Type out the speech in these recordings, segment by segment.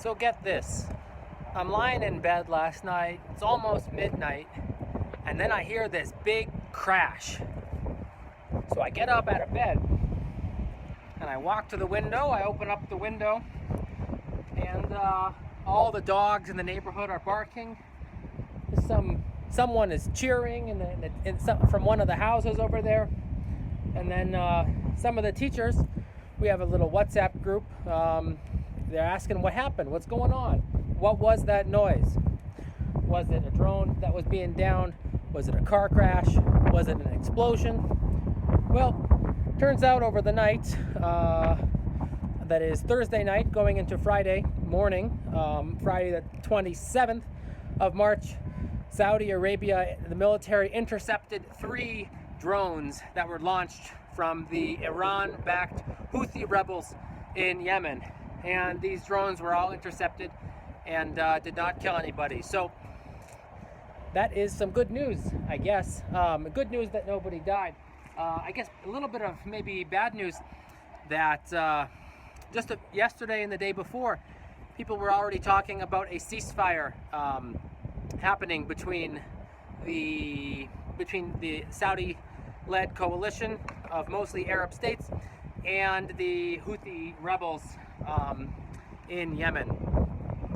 So get this, I'm lying in bed last night, it's almost midnight, and then I hear this big crash. So I get up out of bed, and I walk to the window, I open up the window, and all the dogs in the neighborhood are barking. Someone is cheering from one of the houses over there. And then some of the teachers, we have a little WhatsApp group, they're asking what happened, what's going on, what was that noise? Was it a drone that was being downed? Was it a car crash? Was it an explosion? Well, turns out over the night, that is Thursday night going into Friday morning, Friday the 27th of March, Saudi Arabia, the military intercepted 3 drones that were launched from the Iran-backed Houthi rebels in Yemen. And these drones were all intercepted and did not kill anybody. So that is some good news, I guess. Good news that nobody died. I guess a little bit of maybe bad news that just yesterday and the day before, people were already talking about a ceasefire happening between the Saudi-led coalition of mostly Arab states and the Houthi rebels in Yemen.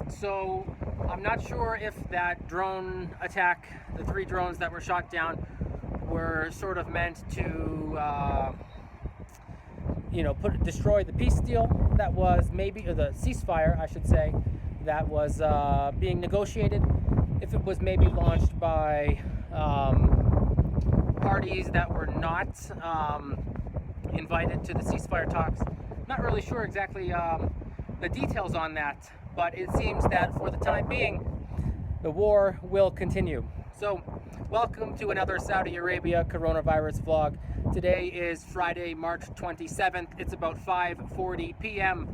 So I'm not sure if that drone attack, the 3 drones that were shot down, were sort of meant to destroy the peace deal that was or the ceasefire, I should say, that was being negotiated. If it was maybe launched by parties that were not invited to the ceasefire talks. Not really sure exactly the details on that, but it seems that for the time being, the war will continue. So, welcome to another Saudi Arabia coronavirus vlog. Today is Friday, March 27th. It's about 5:40 p.m.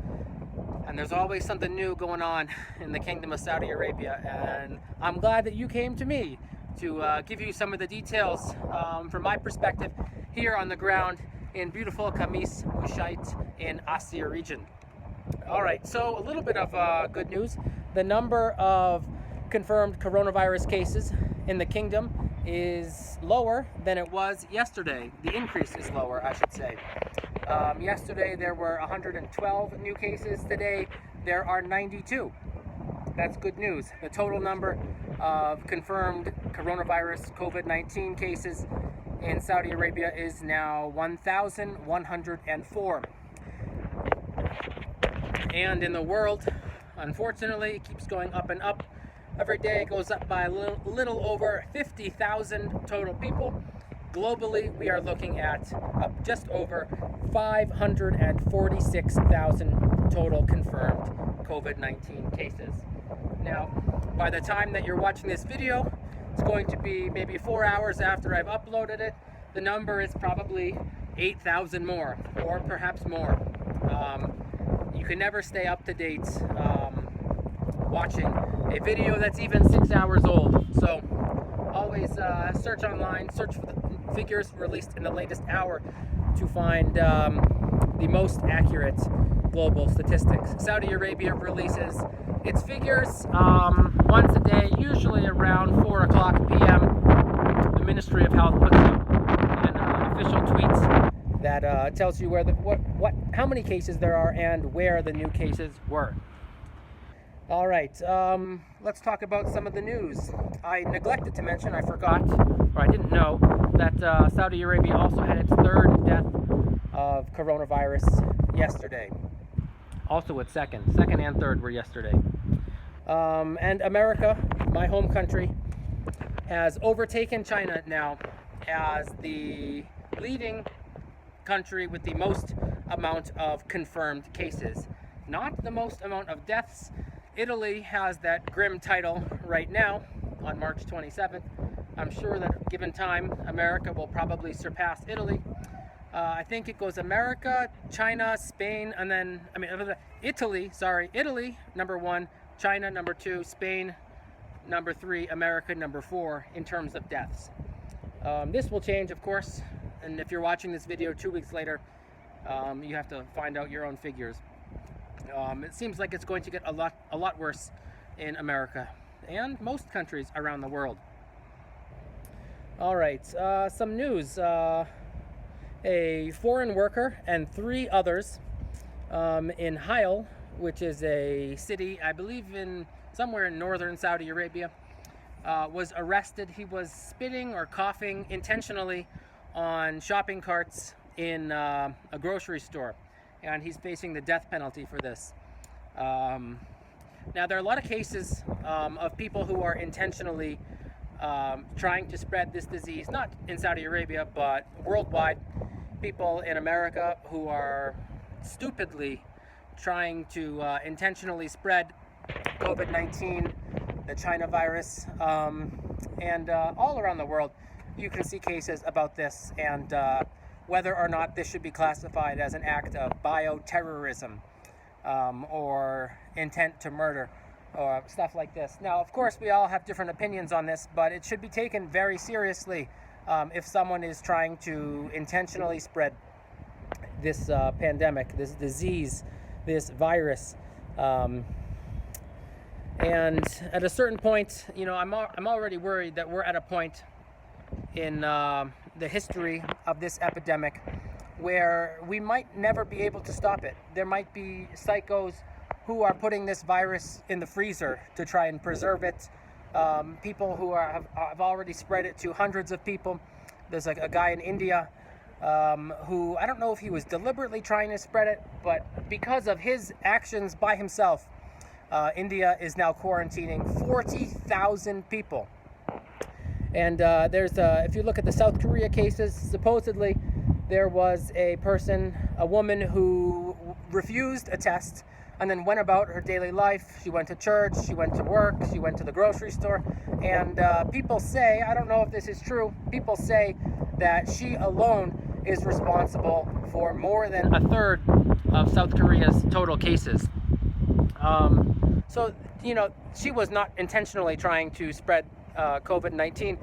and there's always something new going on in the Kingdom of Saudi Arabia, and I'm glad that you came to me to give you some of the details from my perspective here on the ground in beautiful Khamis Mushait in Asir region. Alright, so a little bit of good news. The number of confirmed coronavirus cases in the kingdom is lower than it was yesterday. The increase is lower, I should say. Yesterday there were 112 new cases. Today there are 92. That's good news. The total number of confirmed coronavirus COVID-19 cases in Saudi Arabia is now 1,104. And in the world, unfortunately, it keeps going up and up. Every day it goes up by a little over 50,000 total people. Globally, we are looking at just over 546,000 total confirmed COVID-19 cases. Now, by the time that you're watching this video, it's going to be maybe 4 hours after I've uploaded it. The number is probably 8,000 more, or perhaps more. You can never stay up to date watching a video that's even 6 hours old. So always search online, search for the figures released in the latest hour to find the most accurate global statistics. Saudi Arabia releases its figures once a day, usually around 4 o'clock p.m. The Ministry of Health puts out an official tweets that tells you where how many cases there are and where the new cases were. All right, let's talk about some of the news. I neglected to mention, I forgot, or I didn't know, that Saudi Arabia also had its 3rd death of coronavirus yesterday. Also its second and 3rd were yesterday. And America, my home country, has overtaken China now as the leading country with the most amount of confirmed cases. Not the most amount of deaths. Italy has that grim title right now on March 27th. I'm sure that given time, America will probably surpass Italy. I think it goes America, China, Spain, and then, Italy, number 1, China, number 2, Spain, number 3, America, number 4, in terms of deaths. This will change, of course, and if you're watching this video 2 weeks later, you have to find out your own figures. It seems like it's going to get a lot worse in America and most countries around the world. All right, some news. A foreign worker and 3 others in Hajj, which is a city, I believe, in somewhere in northern Saudi Arabia, was arrested. He was spitting or coughing intentionally on shopping carts in a grocery store, and he's facing the death penalty for this. Now, there are a lot of cases of people who are intentionally trying to spread this disease, not in Saudi Arabia, but worldwide. People in America who are stupidly trying to intentionally spread COVID-19, the China virus, and all around the world you can see cases about this, and whether or not this should be classified as an act of bioterrorism or intent to murder or stuff like this. Now, of course, we all have different opinions on this, but it should be taken very seriously if someone is trying to intentionally spread this pandemic, this disease, this virus. And at a certain point, you know, I'm already worried that we're at a point in the history of this epidemic where we might never be able to stop it. There might be psychos who are putting this virus in the freezer to try and preserve it. People who have already spread it to hundreds of people. There's like a guy in India who, I don't know if he was deliberately trying to spread it, but because of his actions by himself, India is now quarantining 40,000 people. And if you look at the South Korea cases, supposedly there was a woman who refused a test and then went about her daily life. She went to church, she went to work, she went to the grocery store, and people say, I don't know if this is true, people say that she alone is responsible for more than a third of South Korea's total cases. So, you know, she was not intentionally trying to spread COVID-19,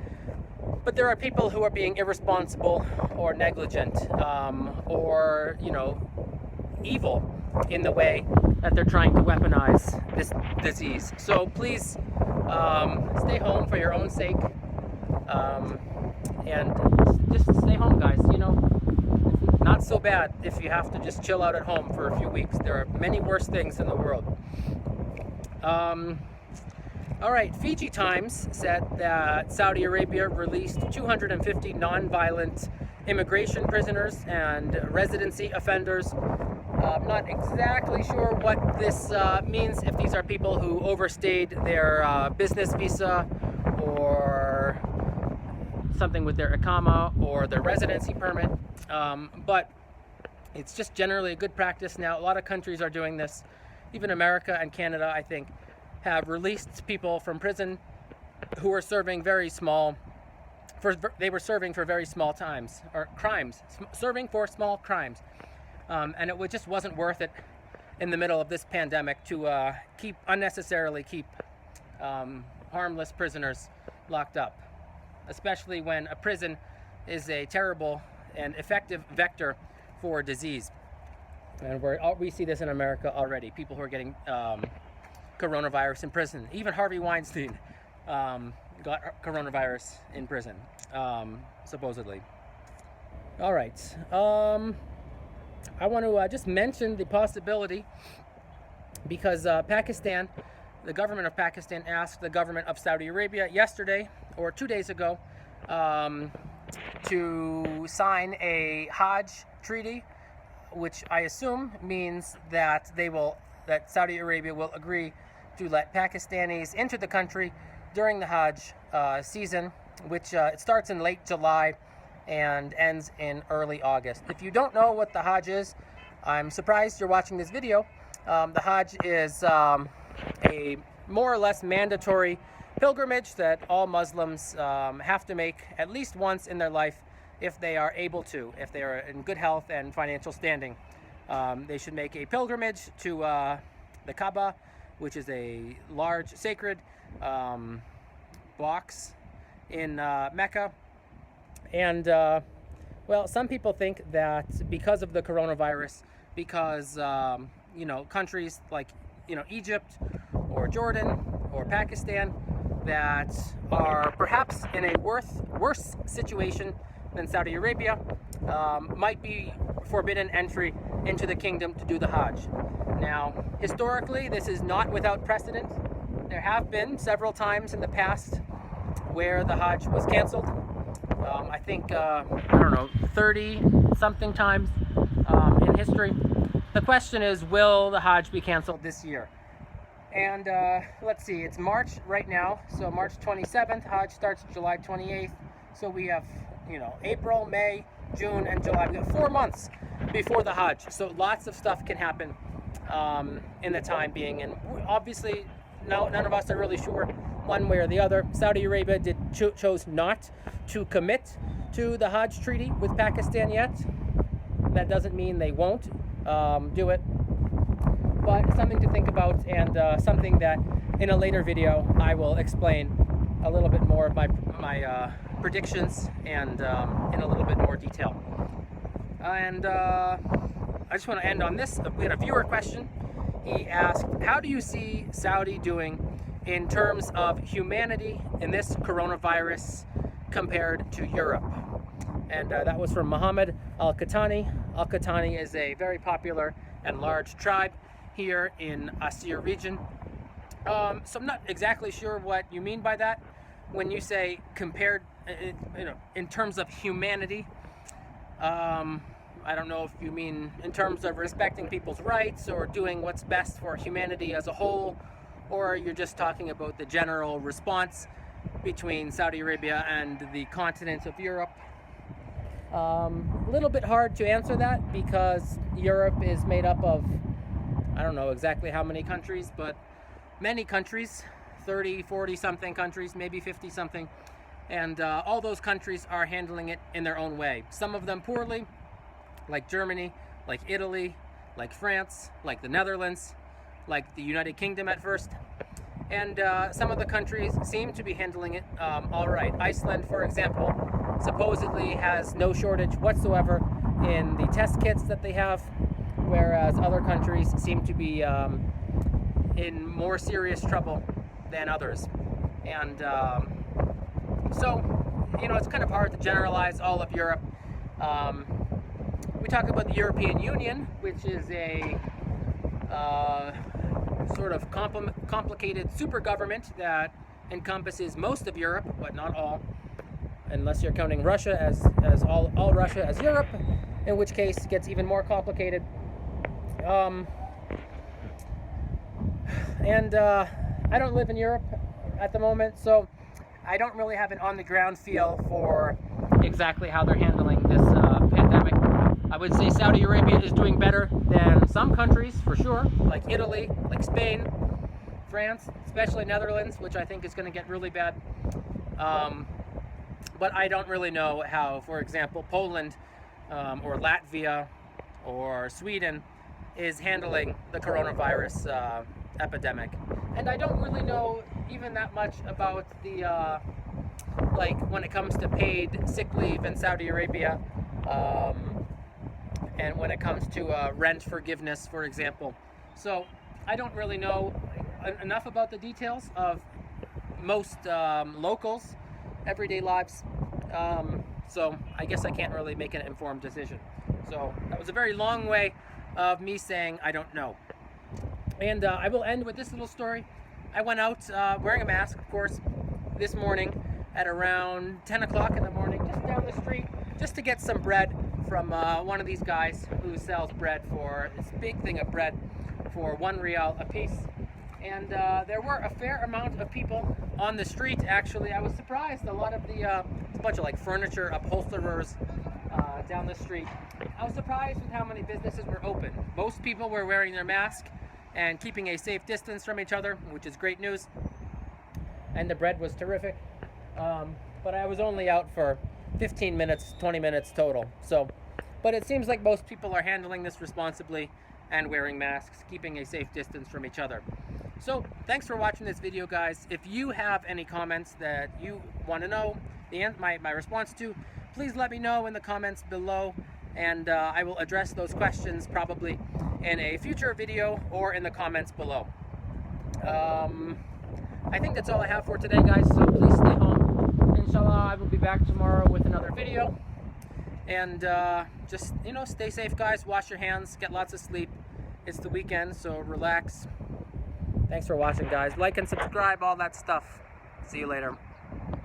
but there are people who are being irresponsible or negligent or, you know, evil in the way that they're trying to weaponize this disease. So please stay home for your own sake, and just stay home, guys. You know, not so bad if you have to just chill out at home for a few weeks. There are many worse things in the world. All right, Fiji Times said that Saudi Arabia released 250 non-violent immigration prisoners and residency offenders. I'm not exactly sure what this means, if these are people who overstayed their business visa or something with their Iqama or their residency permit, but it's just generally a good practice now. A lot of countries are doing this. Even America and Canada, I think, have released people from prison who were serving they were serving for very small times, or crimes, serving for small crimes. And it just wasn't worth it in the middle of this pandemic to unnecessarily keep harmless prisoners locked up, especially when a prison is a terrible and effective vector for disease. And we see this in America already. People who are getting coronavirus in prison. Even Harvey Weinstein got coronavirus in prison, supposedly. All right. I want to just mention the possibility, because Pakistan, the government of Pakistan asked the government of Saudi Arabia yesterday or 2 days ago to sign a Hajj treaty, which I assume means that that Saudi Arabia will agree to let Pakistanis into the country during the Hajj season, which it starts in late July and ends in early August. If you don't know what the Hajj is, I'm surprised you're watching this video. The Hajj is a more or less mandatory pilgrimage that all Muslims have to make at least once in their life if they are able to, if they are in good health and financial standing. They should make a pilgrimage to the Kaaba, which is a large sacred box in Mecca. And well, some people think that because of the coronavirus, because countries like, Egypt or Jordan or Pakistan that are perhaps in a worse situation than Saudi Arabia, might be forbidden entry into the kingdom to do the Hajj. Now, historically, this is not without precedent. There have been several times in the past where the Hajj was canceled. I think, 30 something times in history. The question is, will the Hajj be canceled this year? And let's see, it's March right now, so March 27th, Hajj starts July 28th. So we have, April, May, June, and July. We got 4 months before the Hajj. So lots of stuff can happen in the time being. And obviously, none of us are really sure one way or the other. Saudi Arabia chose not to commit to the Hajj treaty with Pakistan yet. That doesn't mean they won't do it, but something to think about, and something that in a later video I will explain a little bit more of my predictions and in a little bit more detail. And I just want to end on this. We had a viewer question. He asked, how do you see Saudi doing in terms of humanity in this coronavirus compared to Europe? And that was from Muhammad Al-Qatani. Al-Qatani is a very popular and large tribe here in Asir region. So I'm not exactly sure what you mean by that when you say compared, in terms of humanity. I don't know if you mean in terms of respecting people's rights or doing what's best for humanity as a whole, or you're just talking about the general response between Saudi Arabia and the continent of Europe. A little bit hard to answer that because Europe is made up of, I don't know exactly how many countries, but many countries, 30, 40 something countries, maybe 50 something. And all those countries are handling it in their own way. Some of them poorly, like Germany, like Italy, like France, like the Netherlands, like the United Kingdom at first. And some of the countries seem to be handling it all right. Iceland, for example, supposedly has no shortage whatsoever in the test kits that they have, whereas other countries seem to be in more serious trouble than others. And so, it's kind of hard to generalize all of Europe. We talk about the European Union, which is a sort of complicated super government that encompasses most of Europe, but not all, unless you're counting Russia as all Russia as Europe, in which case it gets even more complicated. I don't live in Europe at the moment, so I don't really have an on-the-ground feel for exactly how they're handling this pandemic. I would say Saudi Arabia is doing better than some countries, for sure, like Italy, like Spain, France, especially Netherlands, which I think is going to get really bad. But I don't really know how, for example, Poland or Latvia or Sweden is handling the coronavirus epidemic. And I don't really know even that much about the, when it comes to paid sick leave in Saudi Arabia, and when it comes to rent forgiveness, for example. So I don't really know enough about the details of most locals' everyday lives. So I guess I can't really make an informed decision. So that was a very long way of me saying I don't know. And I will end with this little story. I went out wearing a mask, of course, this morning at around 10 o'clock in the morning, just down the street, just to get some bread from one of these guys who sells bread for this big thing of bread for 1 real a piece. And there were a fair amount of people on the street, actually. I was surprised. A lot of the, a bunch of furniture upholsterers down the street. I was surprised with how many businesses were open. Most people were wearing their mask and keeping a safe distance from each other, which is great news. And the bread was terrific. But I was only out for 15 minutes, 20 minutes total. But it seems like most people are handling this responsibly and wearing masks, keeping a safe distance from each other. So thanks for watching this video, guys. If you have any comments that you want to know my response to, please let me know in the comments below. and I will address those questions probably in a future video or in the comments below. I think that's all I have for today, guys, so please stay home. Inshallah, I will be back tomorrow with another video. And just, you know, stay safe, guys. Wash your hands, get lots of sleep. It's the weekend, so relax. Thanks for watching, guys. Like and subscribe, all that stuff. See you later.